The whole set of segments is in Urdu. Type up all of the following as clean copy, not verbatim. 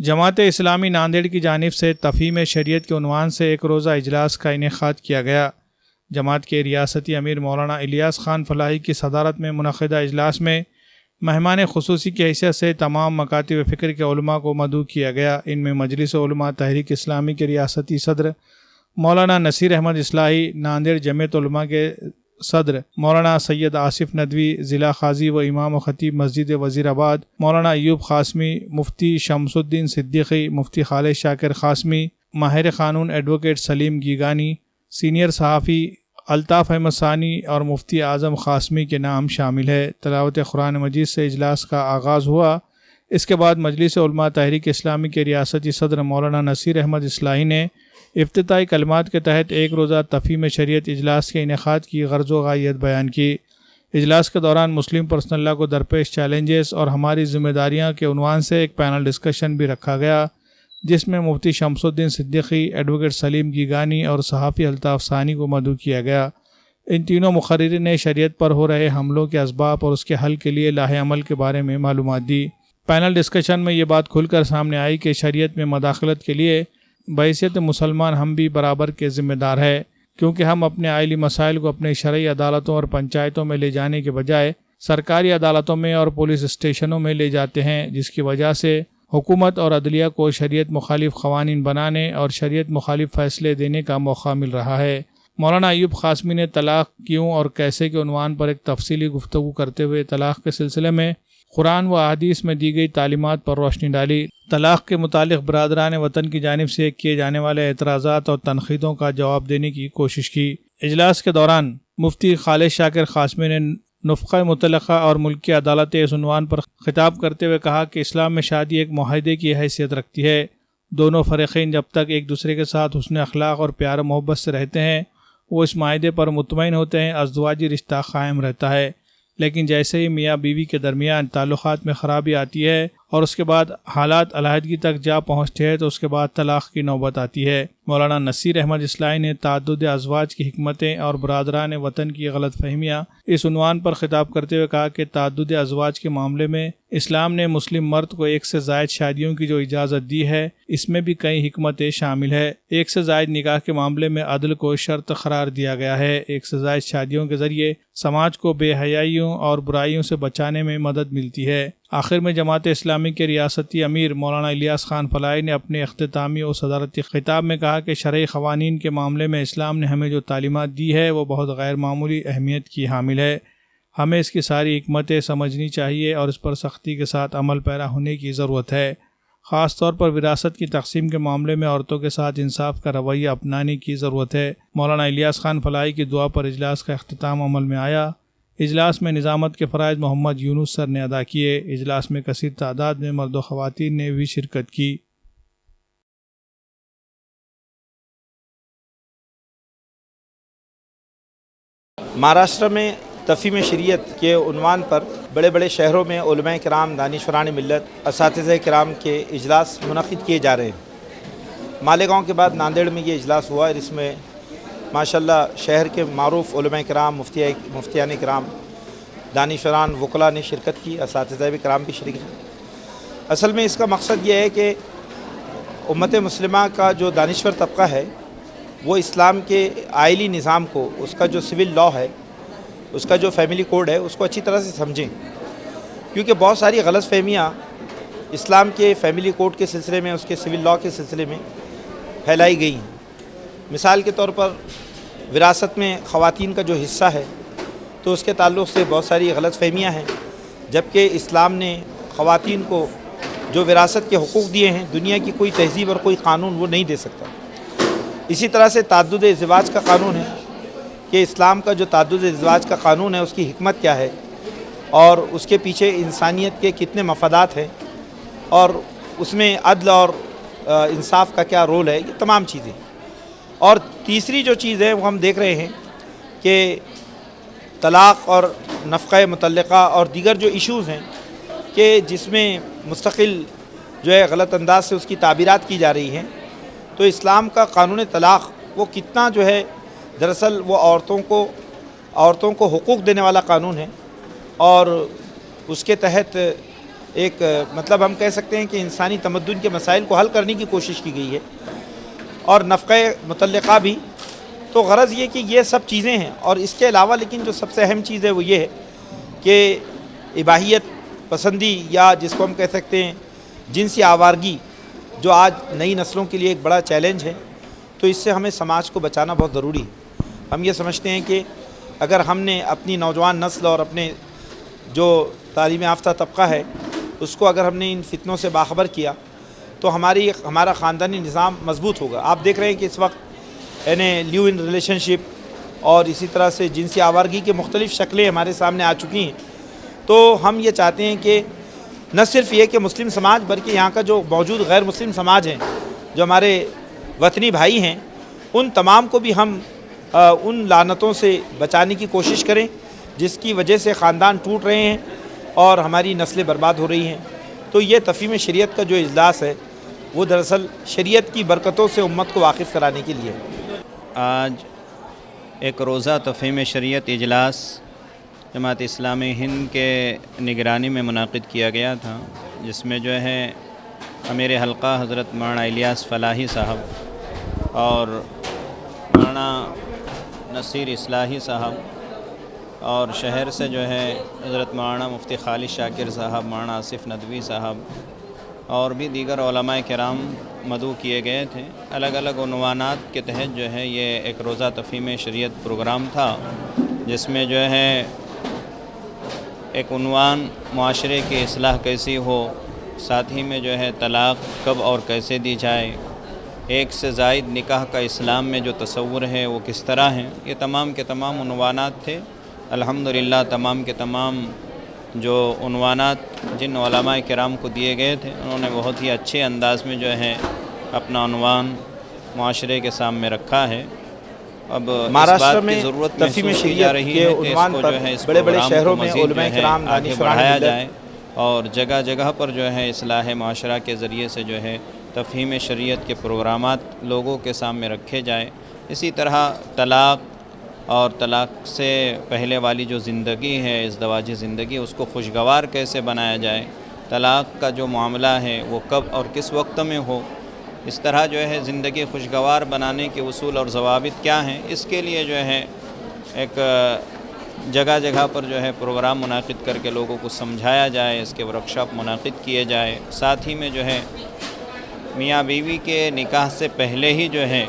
جماعت اسلامی ناندیڑ کی جانب سے تفہیم شریعت کے عنوان سے ایک روزہ اجلاس کا انعقاد کیا گیا۔ جماعت کے ریاستی امیر مولانا الیاس خان فلاحی کی صدارت میں منعقدہ اجلاس میں مہمان خصوصی کی حیثیت سے تمام مکاتب فکر کے علماء کو مدعو کیا گیا۔ ان میں مجلس علماء تحریک اسلامی کے ریاستی صدر مولانا نصیر احمد اصلاحی، ناندیڑ جمعیت علماء کے صدر مولانا سید آصف ندوی، ضلع قاضی و امام و خطیب مسجد وزیر آباد مولانا ایوب قاسمی، مفتی شمس الدین صدیقی، مفتی خالد شاکر قاسمی، ماہر قانون ایڈوکیٹ سلیم گیگانی، سینئر صحافی الطاف احمد ثانی اور مفتی اعظم قاسمی کے نام شامل ہے۔ تلاوت قرآن مجید سے اجلاس کا آغاز ہوا۔ اس کے بعد مجلس علماء تحریک اسلامی کے ریاستی صدر مولانا نصیر احمد اصلاحی نے افتتاحی کلمات کے تحت ایک روزہ تفہیم شریعت اجلاس کے انعقاد کی غرض و غایت بیان کی۔ اجلاس کے دوران مسلم پرسنل لاء کو درپیش چیلنجز اور ہماری ذمہ داریاں کے عنوان سے ایک پینل ڈسکشن بھی رکھا گیا، جس میں مفتی شمس الدین صدیقی، ایڈوکیٹ سلیم گیگانی اور صحافی الطاف ثانی کو مدعو کیا گیا۔ ان تینوں مقررین نے شریعت پر ہو رہے حملوں کے اسباب اور اس کے حل کے لیے لاہ عمل کے بارے میں معلومات دی۔ پینل ڈسکشن میں یہ بات کھل کر سامنے آئی کہ شریعت میں مداخلت کے لیے بحیثیت مسلمان ہم بھی برابر کے ذمہ دار ہے، کیونکہ ہم اپنے آئلی مسائل کو اپنے شرعی عدالتوں اور پنچایتوں میں لے جانے کے بجائے سرکاری عدالتوں میں اور پولیس اسٹیشنوں میں لے جاتے ہیں، جس کی وجہ سے حکومت اور عدلیہ کو شریعت مخالف قوانین بنانے اور شریعت مخالف فیصلے دینے کا موقع مل رہا ہے۔ مولانا ایوب قاسمی نے طلاق کیوں اور کیسے کے عنوان پر ایک تفصیلی گفتگو کرتے ہوئے طلاق کے سلسلے میں قرآن و احادیث میں دی گئی تعلیمات پر روشنی ڈالی۔ طلاق کے متعلق برادران وطن کی جانب سے کیے جانے والے اعتراضات اور تنقیدوں کا جواب دینے کی کوشش کی۔ اجلاس کے دوران مفتی خالد شاکر قاسمی نے نفقہ مطلقہ اور ملکی عدالت اس عنوان پر خطاب کرتے ہوئے کہا کہ اسلام میں شادی ایک معاہدے کی حیثیت رکھتی ہے۔ دونوں فریقین جب تک ایک دوسرے کے ساتھ حسن اخلاق اور پیار و محبت سے رہتے ہیں، وہ اس معاہدے پر مطمئن ہوتے ہیں، ازدواجی رشتہ قائم رہتا ہے۔ لیکن جیسے ہی میاں بیوی کے درمیان تعلقات میں خرابی آتی ہے اور اس کے بعد حالات علیحدگی تک جا پہنچتے ہیں تو اس کے بعد طلاق کی نوبت آتی ہے۔ مولانا نصیر احمد اصلاحی نے تعدد ازواج کی حکمتیں اور برادران وطن کی غلط فہمیاں اس عنوان پر خطاب کرتے ہوئے کہا کہ تعدد ازواج کے معاملے میں اسلام نے مسلم مرد کو ایک سے زائد شادیوں کی جو اجازت دی ہے، اس میں بھی کئی حکمتیں شامل ہے۔ ایک سے زائد نکاح کے معاملے میں عدل کو شرط قرار دیا گیا ہے۔ ایک سے زائد شادیوں کے ذریعے سماج کو بے حیائیوں اور برائیوں سے بچانے میں مدد ملتی ہے۔ آخر میں جماعت اسلامی کے ریاستی امیر مولانا الیاس خان فلاحی نے اپنے اختتامی و صدارتی خطاب میں کہا کہ شرعی قوانین کے معاملے میں اسلام نے ہمیں جو تعلیمات دی ہے وہ بہت غیر معمولی اہمیت کی حامل ہے۔ ہمیں اس کی ساری حکمتیں سمجھنی چاہیے اور اس پر سختی کے ساتھ عمل پیرا ہونے کی ضرورت ہے۔ خاص طور پر وراثت کی تقسیم کے معاملے میں عورتوں کے ساتھ انصاف کا رویہ اپنانے کی ضرورت ہے۔ مولانا الیاس خان فلاحی کی دعا پر اجلاس کا اختتام عمل میں آیا۔ اجلاس میں نظامت کے فرائض محمد یونس سر نے ادا کیے۔ اجلاس میں کثیر تعداد میں مرد و خواتین نے بھی شرکت کی۔ مہاراشٹر میں تفہیم شریعت کے عنوان پر بڑے بڑے شہروں میں علماء کرام، دانشوران ملت، اساتذہ کرام کے اجلاس منعقد کیے جا رہے ہیں۔ مالیگاؤں کے بعد ناندیڑ میں یہ اجلاس ہوا اور اس میں ماشاءاللہ شہر کے معروف علماء کرام، مفتیان کرام، دانشوران، وکلاء نے شرکت کی، اساتذہ کرام بھی شریک ہیں۔ اصل میں اس کا مقصد یہ ہے کہ امت مسلمہ کا جو دانشور طبقہ ہے وہ اسلام کے آئلی نظام کو، اس کا جو سول لاء ہے، اس کا جو فیملی کوڈ ہے، اس کو اچھی طرح سے سمجھیں، کیونکہ بہت ساری غلط فہمیاں اسلام کے فیملی کوڈ کے سلسلے میں، اس کے سول لاء کے سلسلے میں پھیلائی گئی ہیں۔ مثال کے طور پر وراثت میں خواتین کا جو حصہ ہے تو اس کے تعلق سے بہت ساری غلط فہمیاں ہیں، جبکہ اسلام نے خواتین کو جو وراثت کے حقوق دیے ہیں دنیا کی کوئی تہذیب اور کوئی قانون وہ نہیں دے سکتا۔ اسی طرح سے تعدد ازدواج کا قانون ہے کہ اسلام کا جو تعدد ازدواج کا قانون ہے اس کی حکمت کیا ہے اور اس کے پیچھے انسانیت کے کتنے مفادات ہیں اور اس میں عدل اور انصاف کا کیا رول ہے، یہ تمام چیزیں۔ اور تیسری جو چیز ہے وہ ہم دیکھ رہے ہیں کہ طلاق اور نفقہ مطلقہ اور دیگر جو ایشوز ہیں کہ جس میں مستقل جو ہے غلط انداز سے اس کی تعبیرات کی جا رہی ہیں، تو اسلام کا قانون طلاق وہ کتنا جو ہے دراصل وہ عورتوں کو حقوق دینے والا قانون ہے اور اس کے تحت ایک مطلب ہم کہہ سکتے ہیں کہ انسانی تمدن کے مسائل کو حل کرنے کی کوشش کی گئی ہے، اور نفقہ متعلقہ بھی. تو غرض یہ کہ یہ سب چیزیں ہیں، اور اس کے علاوہ لیکن جو سب سے اہم چیز ہے وہ یہ ہے کہ اباحیت پسندی، یا جس کو ہم کہہ سکتے ہیں جنسی آوارگی، جو آج نئی نسلوں کے لیے ایک بڑا چیلنج ہے. تو اس سے ہمیں سماج کو بچانا بہت ضروری ہے. ہم یہ سمجھتے ہیں کہ اگر ہم نے اپنی نوجوان نسل اور اپنے جو تعلیم یافتہ طبقہ ہے اس کو اگر ہم نے ان فتنوں سے باخبر کیا تو ہمارا خاندانی نظام مضبوط ہوگا. آپ دیکھ رہے ہیں کہ اس وقت یعنی لیو ان ریلیشن شپ اور اسی طرح سے جنسی آوارگی کے مختلف شکلیں ہمارے سامنے آ چکی ہیں. تو ہم یہ چاہتے ہیں کہ نہ صرف یہ کہ مسلم سماج بلکہ یہاں کا جو موجود غیر مسلم سماج ہیں، جو ہمارے وطنی بھائی ہیں، ان تمام کو بھی ہم ان لعنتوں سے بچانے کی کوشش کریں جس کی وجہ سے خاندان ٹوٹ رہے ہیں اور ہماری نسلیں برباد ہو رہی ہیں. تو یہ تفہیم شریعت کا جو اجلاس ہے وہ دراصل شریعت کی برکتوں سے امت کو واقف کرانے کے لیے. آج ایک روزہ تفہیم شریعت اجلاس جماعت اسلامی ہند کے نگرانی میں منعقد کیا گیا تھا، جس میں جو ہے امیر حلقہ حضرت مولانا الیاس فلاحی صاحب اور مولانا نصیر اصلاحی صاحب، اور شہر سے جو ہے حضرت مولانا مفتی خالد شاکر صاحب، مولانا آصف ندوی صاحب اور بھی دیگر علماء کرام مدعو کیے گئے تھے. الگ الگ عنوانات کے تحت جو ہے یہ ایک روزہ تفہیم شریعت پروگرام تھا، جس میں جو ہے ایک عنوان معاشرے کی اصلاح کیسی ہو، ساتھ ہی میں جو ہے طلاق کب اور کیسے دی جائے، ایک سے زائد نکاح کا اسلام میں جو تصور ہے وہ کس طرح ہے. یہ تمام کے تمام عنوانات تھے. الحمدللہ تمام کے تمام جو عنوانات جن علماء کرام کو دیے گئے تھے انہوں نے بہت ہی اچھے انداز میں جو ہے اپنا عنوان معاشرے کے سامنے رکھا ہے. اب مہاراشٹر کی میں ضرورت تفہیم محسوس کی شریعت جا رہی کے ہے کہ اس عنوان کو پر جو ہے اس بڑے بڑے پروگرام شہروں کو میں مزید علماء جو ہے کرام آگے دانشوران بڑھایا ملت جائے، اور جگہ جگہ پر جو ہے اصلاح معاشرہ کے ذریعے سے جو ہے تفہیم شریعت کے پروگرامات لوگوں کے سامنے رکھے جائیں. اسی طرح طلاق اور طلاق سے پہلے والی جو زندگی ہے، ازدواجی زندگی، اس کو خوشگوار کیسے بنایا جائے، طلاق کا جو معاملہ ہے وہ کب اور کس وقت میں ہو، اس طرح جو ہے زندگی خوشگوار بنانے کے اصول اور ضوابط کیا ہیں. اس کے لیے جو ہے ایک جگہ جگہ پر جو ہے پروگرام منعقد کر کے لوگوں کو سمجھایا جائے، اس کے ورکشاپ منعقد کیے جائے. ساتھ ہی میں جو ہے میاں بیوی کے نکاح سے پہلے ہی جو ہے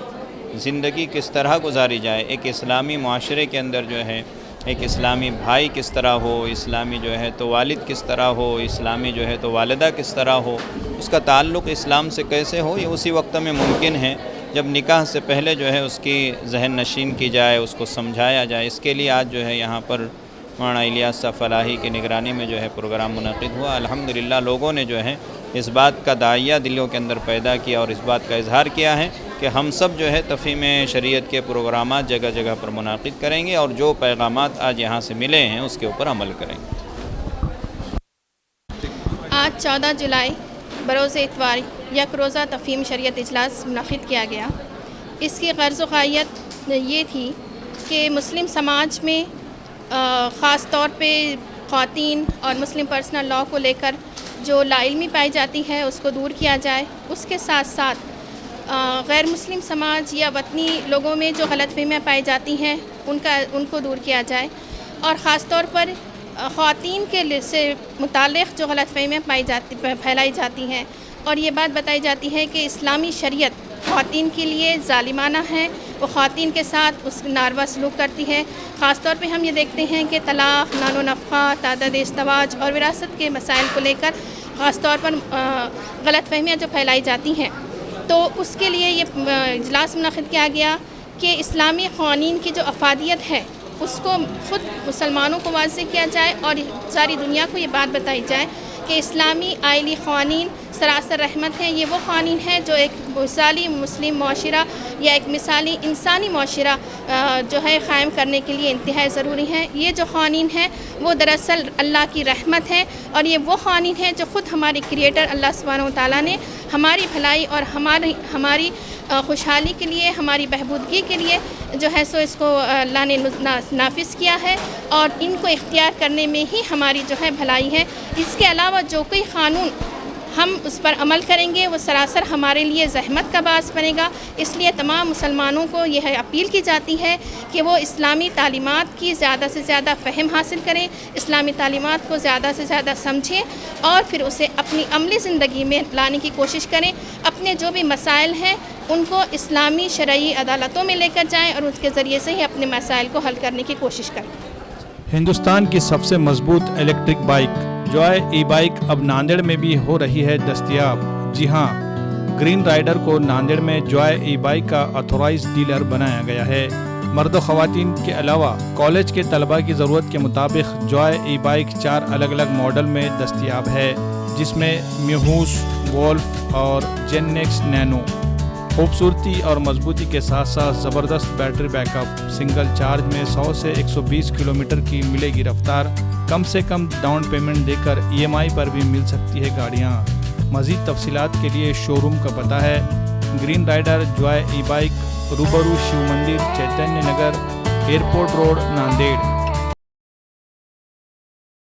زندگی کس طرح گزاری جائے، ایک اسلامی معاشرے کے اندر جو ہے ایک اسلامی بھائی کس طرح ہو، اسلامی جو ہے تو والد کس طرح ہو، اسلامی جو ہے تو والدہ کس طرح ہو، اس کا تعلق اسلام سے کیسے ہو، یہ اسی وقت میں ممکن ہے جب نکاح سے پہلے جو ہے اس کی ذہن نشین کی جائے، اس کو سمجھایا جائے. اس کے لیے آج جو ہے یہاں پر مولانا الیاس صاحب فلاحی کی نگرانی میں جو ہے پروگرام منعقد ہوا. الحمدللہ لوگوں نے جو ہے اس بات کا داعیہ دلوں کے اندر پیدا کیا اور اس بات کا اظہار کیا ہے کہ ہم سب جو ہے تفہیم شریعت کے پروگرامات جگہ جگہ پر منعقد کریں گے اور جو پیغامات آج یہاں سے ملے ہیں اس کے اوپر عمل کریں گے. آج 14 جولائی بروز اتوار یک روزہ تفہیم شریعت اجلاس منعقد کیا گیا. اس کی غرض و غایت یہ تھی کہ مسلم سماج میں خاص طور پہ خواتین اور مسلم پرسنل لاء کو لے کر جو لا علمی پائی جاتی ہے اس کو دور کیا جائے. اس کے ساتھ ساتھ غیر مسلم سماج یا وطنی لوگوں میں جو غلط فہمیاں پائی جاتی ہیں ان کو دور کیا جائے، اور خاص طور پر خواتین کے سے متعلق جو غلط فہمیاں پھیلائی جاتی ہیں اور یہ بات بتائی جاتی ہے کہ اسلامی شریعت خواتین کے لیے ظالمانہ ہے، وہ خواتین کے ساتھ اس ناروا سلوک کرتی ہے. خاص طور پہ ہم یہ دیکھتے ہیں کہ طلاق، نان و نفقہ، تعداد ازدواج اور وراثت کے مسائل کو لے کر خاص طور پر غلط فہمیاں جو پھیلائی جاتی ہیں، تو اس کے لیے یہ اجلاس منعقد کیا گیا کہ اسلامی قوانین کی جو افادیت ہے اس کو خود مسلمانوں کو واضح کیا جائے اور ساری دنیا کو یہ بات بتائی جائے کہ اسلامی آئلی قوانین سراسر رحمت ہیں. یہ وہ قوانین ہیں جو ایک مثالی مسلم معاشرہ یا ایک مثالی انسانی معاشرہ جو ہے قائم کرنے کے لیے انتہائی ضروری ہیں. یہ جو قوانین ہیں وہ دراصل اللہ کی رحمت ہے، اور یہ وہ قوانین ہیں جو خود ہمارے کریٹر اللہ سبحانہ و تعالیٰ نے ہماری بھلائی اور ہماری خوشحالی کے لیے، ہماری بہبودگی کے لیے جو ہے سو اس کو اللہ نے نافذ کیا ہے، اور ان کو اختیار کرنے میں ہی ہماری جو ہے بھلائی ہے۔ اس کے علاوہ جو کوئی قانون ہم اس پر عمل کریں گے وہ سراسر ہمارے لیے زحمت کا باعث بنے گا۔ اس لیے تمام مسلمانوں کو یہ اپیل کی جاتی ہے کہ وہ اسلامی تعلیمات کی زیادہ سے زیادہ فہم حاصل کریں، اسلامی تعلیمات کو زیادہ سے زیادہ سمجھیں، اور پھر اسے اپنی عملی زندگی میں لانے کی کوشش کریں۔ اپنے جو بھی مسائل ہیں ان کو اسلامی شرعی عدالتوں میں لے کر جائیں اور اس کے ذریعے سے ہی اپنے مسائل کو حل کرنے کی کوشش کریں۔ ہندوستان کی سب سے مضبوط الیکٹرک بائک جوائے ای بائک اب ناندیڑ میں بھی ہو رہی ہے دستیاب۔ جی ہاں، گرین رائڈر کو ناندیڑ میں جوائے ای بائک کا آتھورائز ڈیلر بنایا گیا ہے۔ مرد و خواتین کے علاوہ کالج کے طلباء کی ضرورت کے مطابق جوائے ای بائک 4 الگ الگ ماڈل میں دستیاب ہے، جس میں میوس، وولف اور جین نیکس نینو۔ خوبصورتی اور مضبوطی کے ساتھ ساتھ زبردست battery back up, single charge میں 100 سے 120 کلومیٹر کی ملے گی رفتار، کم سے کم ڈاؤن پیمنٹ دے کر ای ایم آئی پر بھی مل سکتی ہے گاڑیاں۔ مزید تفصیلات کے لیے شو روم کا پتہ ہے گرین رائڈر جوائے ای بائک، روبرو شیو مندر، چیتنیہ نگر، ایئرپورٹ روڈ، ناندیڑ۔